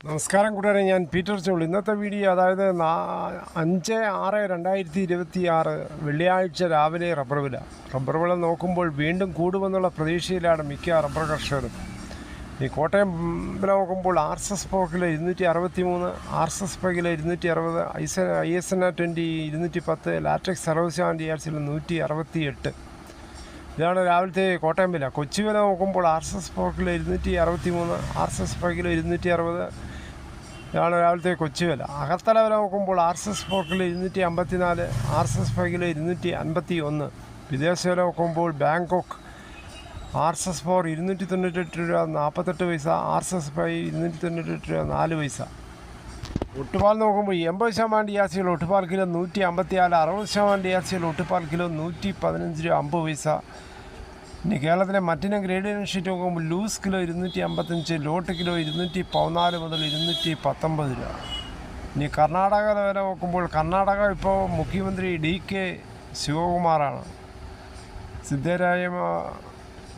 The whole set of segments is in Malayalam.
നമസ്കാരം കൂട്ടുകാരെ, ഞാൻ പീറ്റർ ചോൾ. ഇന്നത്തെ വീഡിയോ അതായത് 5/6/2026 വെള്ളിയാഴ്ച രാവിലെ റബ്ബർ വില നോക്കുമ്പോൾ വീണ്ടും കൂടുമെന്നുള്ള പ്രതീക്ഷയിലാണ് മിക്ക റബ്ബർ കർഷകരും. ഈ കോട്ടയം വില നോക്കുമ്പോൾ RSS kilo 263, RSS kilo 260, ISNA20 210, latex 60 168. ഇതാണ് രാവിലത്തെ കോട്ടയം വില. കൊച്ചി വില നോക്കുമ്പോൾ RSS കിലോ 263, RSS കിലോ 260. ഇതാണ് രാവിലത്തെ കൊച്ചി വില. അകത്തല വില നോക്കുമ്പോൾ RSS കിലോ 254, RSS കിലോ 251. വിദേശ വില നോക്കുമ്പോൾ ബാങ്കോക്ക് RSS 298 രൂപ 48 പൈസ, RSS 298 രൂപ 4 പൈസ. ഒട്ടുപാൽ നോക്കുമ്പോൾ 80% ഡിയാസികൾ ഒട്ടുപാൽ കിലോ 154, 60% ഡിയാസികൾ ഒട്ടുപാൽ കിലോ 115 രൂപ 50 പൈസ. ഇനി കേരളത്തിലെ മറ്റിനം ഗ്രേഡിയൻ ഷീറ്റ് നോക്കുമ്പോൾ ലൂസ് കിലോ 255, ലോട്ട് കിലോ 214 മുതൽ 219 രൂപ. ഇനി കർണാടക വില നോക്കുമ്പോൾ കർണാടക ഇപ്പോൾ മുഖ്യമന്ത്രി DK ശിവകുമാറാണ്. സിദ്ധരാമയ്യ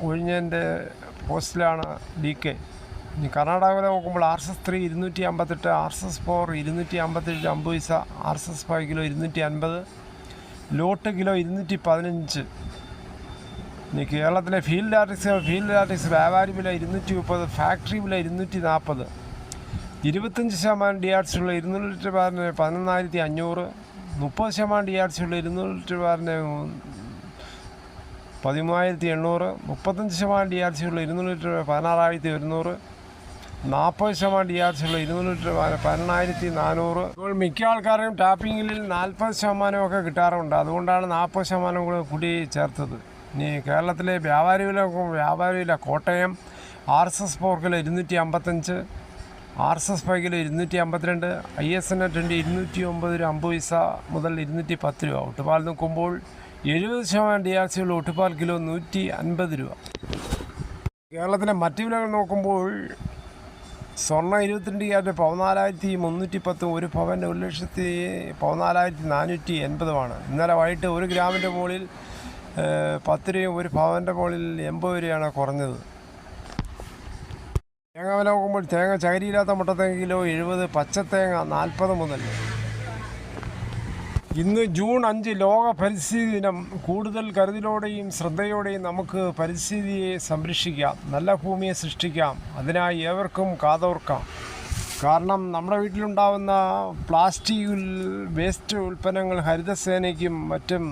ഒഴിഞ്ഞതിൻ്റെ പോസ്റ്റിലാണ് DK. ഇനി കർണാടക വില നോക്കുമ്പോൾ RSS 3 258, RSS 4 257 50 പൈസ, RSS 5 കിലോ 250, ലോട്ട് കിലോ 215. ഇനി കേരളത്തിലെ ഫീൽഡ് ആർട്ടിക്സ് വ്യാപാരി വില 230, ഫാക്ടറി വില 240. 25% DRCയുള്ള 200 ലിറ്റർ ബാറിന് 11,500, 30% DRCയുള്ള 200 ലിറ്റർ ബാറിന് 13,800, 35% DRCയുള്ള 200 ലിറ്റർ 16,100, 40% DRCയുള്ള 200 ലിറ്റർ 18,400. ഇപ്പോൾ മിക്ക ആൾക്കാരും ടാപ്പിങ്ങിൽ 40% കിട്ടാറുണ്ട്. അതുകൊണ്ടാണ് 40% കൂടെ കൂടി ചേർത്തത്. ഇനി കേരളത്തിലെ വ്യാപാരി വില Kottayam RSS 4 kilo 255, RSS 5 kilo 252, ISNA20 209 രൂപ 50 പൈസ മുതൽ 210 രൂപ. ഒട്ടുപാൽ നോക്കുമ്പോൾ 70% DRCയുള്ള ഒട്ടുപാൽ കിലോ 150 രൂപ. കേരളത്തിലെ മറ്റ് വിലകൾ നോക്കുമ്പോൾ സ്വർണ്ണം 22 ക്യാരറ്റ് 14,310, ഒരു പവൻ്റെ 1,14,480. ഇന്നലെ വൈകിട്ട് 1 ഗ്രാമിൻ്റെ മുകളിൽ 10 രൂപയും ഒരു പവൻ്റെ മുകളിൽ 80 രൂപയാണ് കുറഞ്ഞത്. തേങ്ങ വില നോക്കുമ്പോൾ തേങ്ങ ചകരിയില്ലാത്ത മുട്ടത്തേങ്ങ കിലോ 70, പച്ചത്തേങ്ങ 40 മുതൽ. ഇന്ന് ജൂൺ 5 ലോക പരിസ്ഥിതി ദിനം. കൂടുതൽ കരുതലോടെയും ശ്രദ്ധയോടെയും നമുക്ക് പരിസ്ഥിതിയെ സംരക്ഷിക്കാം, നല്ല ഭൂമിയെ സൃഷ്ടിക്കാം. അതിനായി ഏവർക്കും കാതോർക്കാം. കാരണം നമ്മുടെ വീട്ടിലുണ്ടാകുന്ന പ്ലാസ്റ്റിക് വേസ്റ്റ് ഉൽപ്പന്നങ്ങൾ ഹരിതസേനയ്ക്കും മറ്റും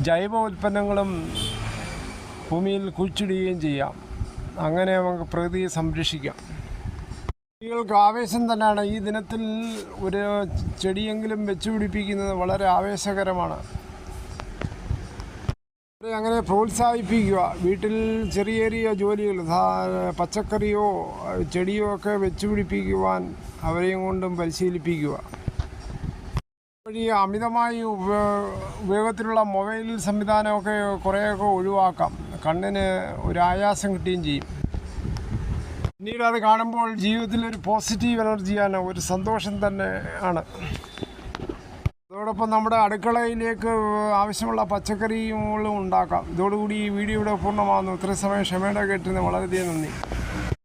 ജൈവ ഉൽപ്പന്നങ്ങളും ഭൂമിയിൽ കുഴിച്ചിടുകയും ചെയ്യാം. അങ്ങനെ നമുക്ക് പ്രകൃതിയെ സംരക്ഷിക്കാം. കുട്ടികൾക്ക് ആവേശം തന്നെയാണ്. ഈ ദിനത്തിൽ ഒരു ചെടിയെങ്കിലും വെച്ചുപിടിപ്പിക്കുന്നത് വളരെ ആവേശകരമാണ്. അങ്ങനെ പ്രോത്സാഹിപ്പിക്കുക. വീട്ടിൽ ചെറിയ ചെറിയ ജോലികൾ, പച്ചക്കറിയോ ചെടിയോ ഒക്കെ വെച്ചുപിടിപ്പിക്കുവാൻ അവരെയും കൊണ്ടും പരിശീലിപ്പിക്കുക. വഴി അമിതമായി ഉപയോഗത്തിലുള്ള മൊബൈൽ സംവിധാനമൊക്കെ കുറേയൊക്കെ ഒഴിവാക്കാം. കണ്ണിന് ഒരു ആയാസം കിട്ടുകയും ചെയ്യും. പിന്നീട് അത് കാണുമ്പോൾ ജീവിതത്തിലൊരു പോസിറ്റീവ് എനർജിയാണ്, ഒരു സന്തോഷം തന്നെ ആണ്. അതോടൊപ്പം നമ്മുടെ അടുക്കളയിലേക്ക് ആവശ്യമുള്ള പച്ചക്കറികളും ഉണ്ടാക്കാം. ഇതോടുകൂടി ഈ വീഡിയോ ഇവിടെ പൂർണ്ണമാകുന്നു. ഇത്രയും സമയം ക്ഷമയോടെ കേട്ടിരുന്നത് വളരെയധികം നന്ദി.